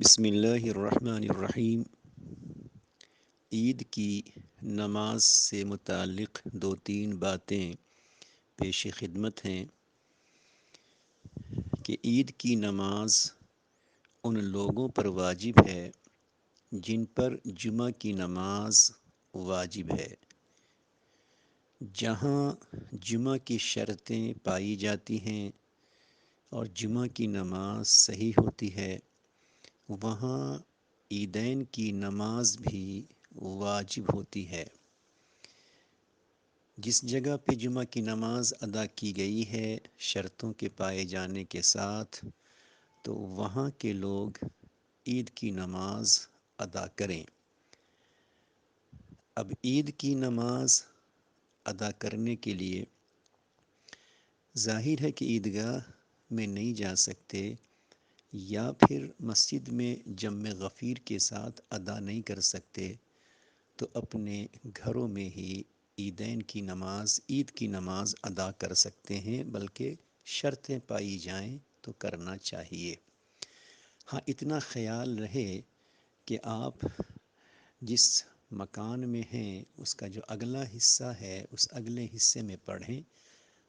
بسم اللہ الرحمن الرحیم۔ عید کی نماز سے متعلق دو تین باتیں پیش خدمت ہیں کہ عید کی نماز ان لوگوں پر واجب ہے جن پر جمعہ کی نماز واجب ہے۔ جہاں جمعہ کی شرطیں پائی جاتی ہیں اور جمعہ کی نماز صحیح ہوتی ہے، وہاں عیدین کی نماز بھی واجب ہوتی ہے۔ جس جگہ پہ جمعہ کی نماز ادا کی گئی ہے شرطوں کے پائے جانے کے ساتھ، تو وہاں کے لوگ عید کی نماز ادا کریں۔ اب عید کی نماز ادا کرنے کے لیے ظاہر ہے کہ عیدگاہ میں نہیں جا سکتے، یا پھر مسجد میں جمع غفیر کے ساتھ ادا نہیں کر سکتے، تو اپنے گھروں میں ہی عیدین کی نماز عید کی نماز ادا کر سکتے ہیں، بلکہ شرطیں پائی جائیں تو کرنا چاہیے۔ ہاں، اتنا خیال رہے کہ آپ جس مکان میں ہیں اس کا جو اگلا حصہ ہے اس اگلے حصے میں پڑھیں،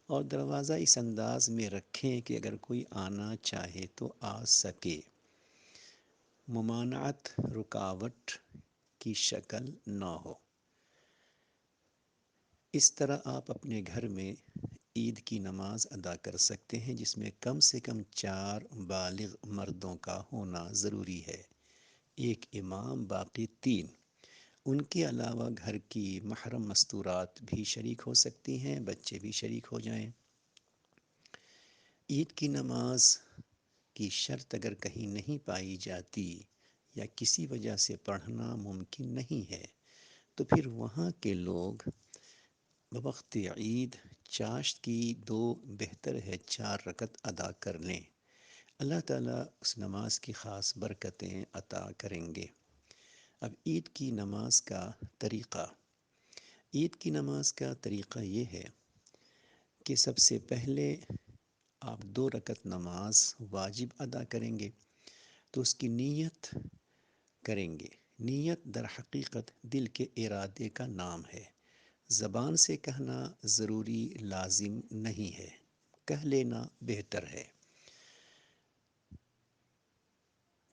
اور دروازہ اس انداز میں رکھیں کہ اگر کوئی آنا چاہے تو آ سکے، ممانعت رکاوٹ کی شکل نہ ہو۔ اس طرح آپ اپنے گھر میں عید کی نماز ادا کر سکتے ہیں، جس میں کم سے کم 4 بالغ مردوں کا ہونا ضروری ہے، ایک امام باقی 3۔ ان کے علاوہ گھر کی محرم مستورات بھی شریک ہو سکتی ہیں، بچے بھی شریک ہو جائیں۔ عید کی نماز کی شرط اگر کہیں نہیں پائی جاتی یا کسی وجہ سے پڑھنا ممکن نہیں ہے، تو پھر وہاں کے لوگ بوقت عید چاشت کی 2 بہتر ہے 4 رکعت ادا کر لیں۔ اللہ تعالیٰ اس نماز کی خاص برکتیں عطا کریں گے۔ اب عید کی نماز کا طریقہ۔ عید کی نماز کا طریقہ یہ ہے کہ سب سے پہلے آپ 2 رکعت نماز واجب ادا کریں گے، تو اس کی نیت کریں گے۔ نیت در حقیقت دل کے ارادے کا نام ہے، زبان سے کہنا ضروری لازم نہیں ہے، کہہ لینا بہتر ہے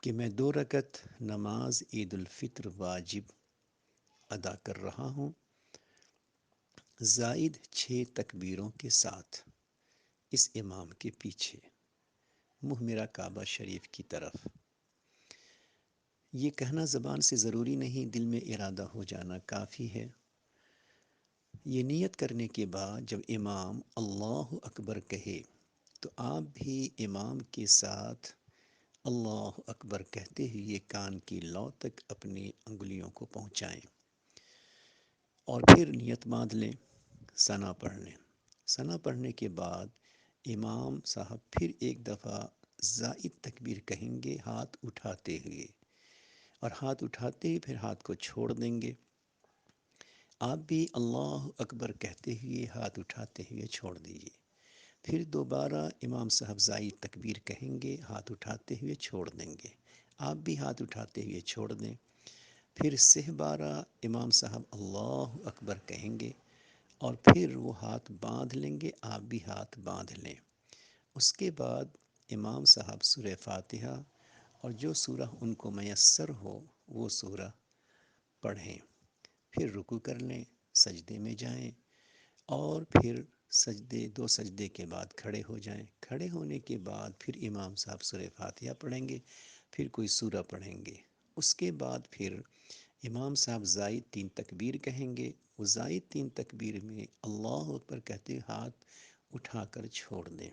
کہ میں 2 رکعت نماز عید الفطر واجب ادا کر رہا ہوں، زائد 6 تکبیروں کے ساتھ اس امام کے پیچھے، منہ میرا کعبہ شریف کی طرف۔ یہ کہنا زبان سے ضروری نہیں، دل میں ارادہ ہو جانا کافی ہے۔ یہ نیت کرنے کے بعد جب امام اللہ اکبر کہے تو آپ بھی امام کے ساتھ اللہ اکبر کہتے ہوئے کان کی لو تک اپنی انگلیوں کو پہنچائیں، اور پھر نیت باندھ لیں، ثنا پڑھ لیں۔ ثنا پڑھنے کے بعد امام صاحب پھر ایک دفعہ زائد تکبیر کہیں گے ہاتھ اٹھاتے ہوئے، اور ہاتھ اٹھاتے ہی پھر ہاتھ کو چھوڑ دیں گے۔ آپ بھی اللہ اکبر کہتے ہوئے ہاتھ اٹھاتے ہوئے چھوڑ دیجیے۔ پھر دوبارہ امام صاحب زائد تکبیر کہیں گے، ہاتھ اٹھاتے ہوئے چھوڑ دیں گے، آپ بھی ہاتھ اٹھاتے ہوئے چھوڑ دیں۔ پھر 6 بارہ امام صاحب اللہ اکبر کہیں گے، اور پھر وہ ہاتھ باندھ لیں گے، آپ بھی ہاتھ باندھ لیں۔ اس کے بعد امام صاحب سورہ فاتحہ اور جو سورہ ان کو میسر ہو وہ سورہ پڑھیں، پھر رکوع کر لیں، سجدے میں جائیں، اور پھر 2 سجدے کے بعد کھڑے ہو جائیں۔ کھڑے ہونے کے بعد پھر امام صاحب سورہ فاتحہ پڑھیں گے، پھر کوئی سورہ پڑھیں گے۔ اس کے بعد پھر امام صاحب زائد 3 تکبیر کہیں گے، وہ زائد 3 تکبیر میں اللہ اکبر کہتے ہاتھ اٹھا کر چھوڑ دیں،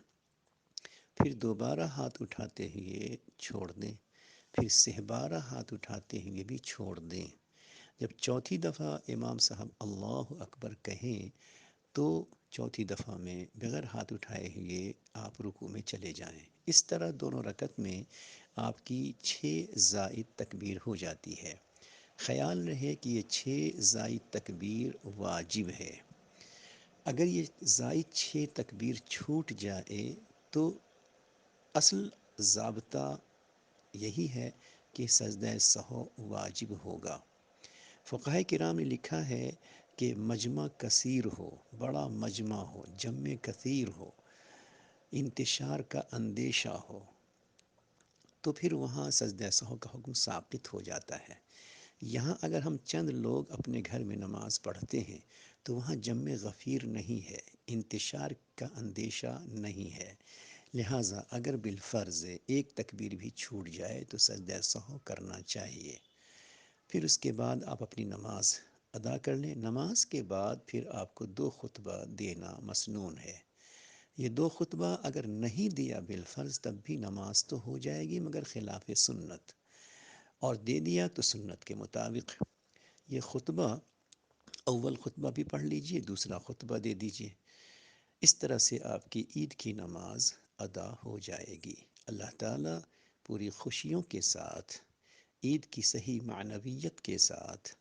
پھر دوبارہ ہاتھ اٹھاتے ہوئے چھوڑ دیں، پھر 6 بارہ ہاتھ اٹھاتے ہوئے بھی چھوڑ دیں۔ جب چوتھی دفعہ امام صاحب اللہ اکبر کہیں تو چوتھی دفعہ میں بغیر ہاتھ اٹھائے ہوئے آپ رکوع میں چلے جائیں۔ اس طرح دونوں رکعت میں آپ کی 6 زائد تکبیر ہو جاتی ہے۔ خیال رہے کہ یہ 6 زائد تکبیر واجب ہے۔ اگر یہ زائد 6 تکبیر چھوٹ جائے تو اصل ضابطہ یہی ہے کہ سجدہ سہو واجب ہوگا۔ فقہاء کرام نے لکھا ہے کہ مجمع کثیر ہو، بڑا مجمع ہو، جمع کثیر ہو، انتشار کا اندیشہ ہو، تو پھر وہاں سجدہ سہو کا حکم ثابت ہو جاتا ہے۔ یہاں اگر ہم چند لوگ اپنے گھر میں نماز پڑھتے ہیں تو وہاں جمع غفیر نہیں ہے، انتشار کا اندیشہ نہیں ہے، لہٰذا اگر بالفرض ایک تکبیر بھی چھوٹ جائے تو سجدہ سہو کرنا چاہیے۔ پھر اس کے بعد آپ اپنی نماز ادا کر لیں۔ نماز کے بعد پھر آپ کو 2 خطبہ دینا مسنون ہے۔ یہ 2 خطبہ اگر نہیں دیا بالفرض تب بھی نماز تو ہو جائے گی مگر خلاف سنت، اور دے دیا تو سنت کے مطابق۔ یہ خطبہ، اول خطبہ بھی پڑھ لیجئے، دوسرا خطبہ دے دیجئے، اس طرح سے آپ کی عید کی نماز ادا ہو جائے گی۔ اللہ تعالیٰ پوری خوشیوں کے ساتھ، عید کی صحیح معنویت کے ساتھ،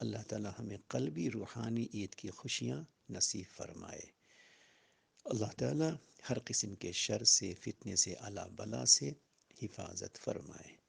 اللہ تعالیٰ ہمیں قلبی روحانی عید کی خوشیاں نصیب فرمائے۔ اللہ تعالیٰ ہر قسم کے شر سے، فتنے سے، الا بلا سے حفاظت فرمائے۔